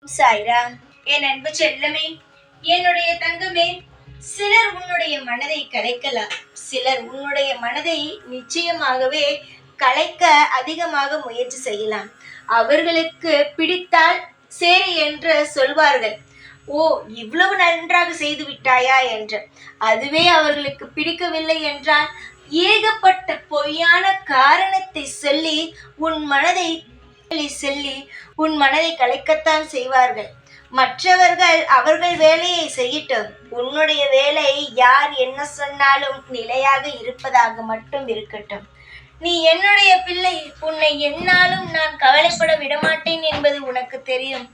சாய்ராம். என் அன்பு செல்லமே, என்னுடைய தங்கமே, சிலர் உன்னுடைய மனதை கலைக்கலாம், சிலர் உன்னுடைய மனதை நிச்சயமாகவே கலைக்க அதிகமாக முயற்சி செய்யலாம். அவர்களுக்கு பிடித்தால் சரி என்று சொல்வார்கள். ஓ, இவ்வளவு நன்றாக செய்து விட்டாயா என்று. அதுவே அவர்களுக்கு பிடிக்கவில்லை என்றால் ஏகப்பட்ட பொய்யான காரணத்தை சொல்லி உன் மனதை கலைக்கத்தான் செய்வார்கள். மற்றவர்கள் அவர்கள் வேலையை செய்யட்டும். உன்னுடைய வேலை யார் என்ன சொன்னாலும் நிலையாக இருப்பதாக மட்டும் இருக்கட்டும். நீ என்னுடைய பிள்ளை, உன்னை என்னாலும் நான் கவலைப்பட விடமாட்டேன் என்பது உனக்கு தெரியும்.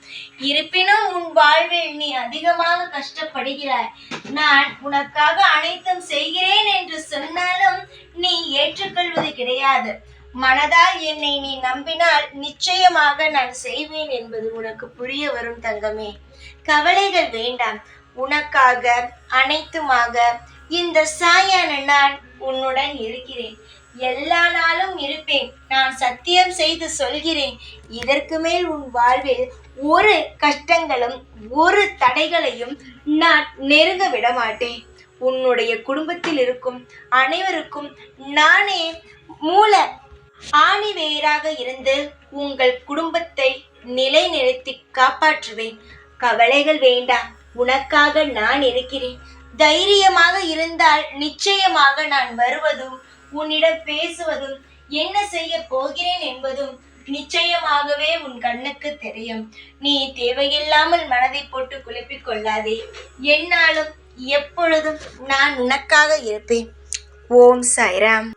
இருப்பினும் உன் வாழ்வில் நீ அதிகமாக கஷ்டப்படுகிறாய். நான் உனக்காக அனைத்தும் செய்கிறேன் என்று சொன்னாலும் நீ ஏற்றுக்கொள்வது கிடையாது. மனதால் என்னை நீ நம்பினால் நிச்சயமாக நான் செய்வேன் என்பது உனக்கு புரிய வரும் தங்கமே. கவலைகள் வேண்டாம். உனக்காக அனைத்துமாக இந்த சாயான நான் உன்னுடன் இருக்கிறேன். எல்லா நாளும் இருப்பேன். நான் சத்தியம் செய்து சொல்கிறேன். இதற்கு மேல் உன் வாழ்வில் ஒரு கஷ்டங்களும் ஒரு தடைகளையும் நான் நெருங்க விட மாட்டேன். உன்னுடைய குடும்பத்தில் இருக்கும் அனைவருக்கும் நானே மூல ஆணிவேராக இருந்து உங்கள் குடும்பத்தை நிலைநிறுத்தி காப்பாற்றுவேன். கவலைகள் வேண்டாம். உனக்காக நான் இருக்கிறேன். தைரியமாக இருந்தால் நிச்சயமாக நான் வருவதும் உன்னிடம் பேசுவதும் என்ன செய்ய போகிறேன் என்பதும் நிச்சயமாகவே உன் கண்ணுக்கு தெரியும். நீ தேவையில்லாமல் மனதை போட்டு குழப்பிக் கொள்ளாதே. என்னாலும் எப்பொழுதும் நான் உனக்காக இருப்பேன். ஓம் சாய்ராம்.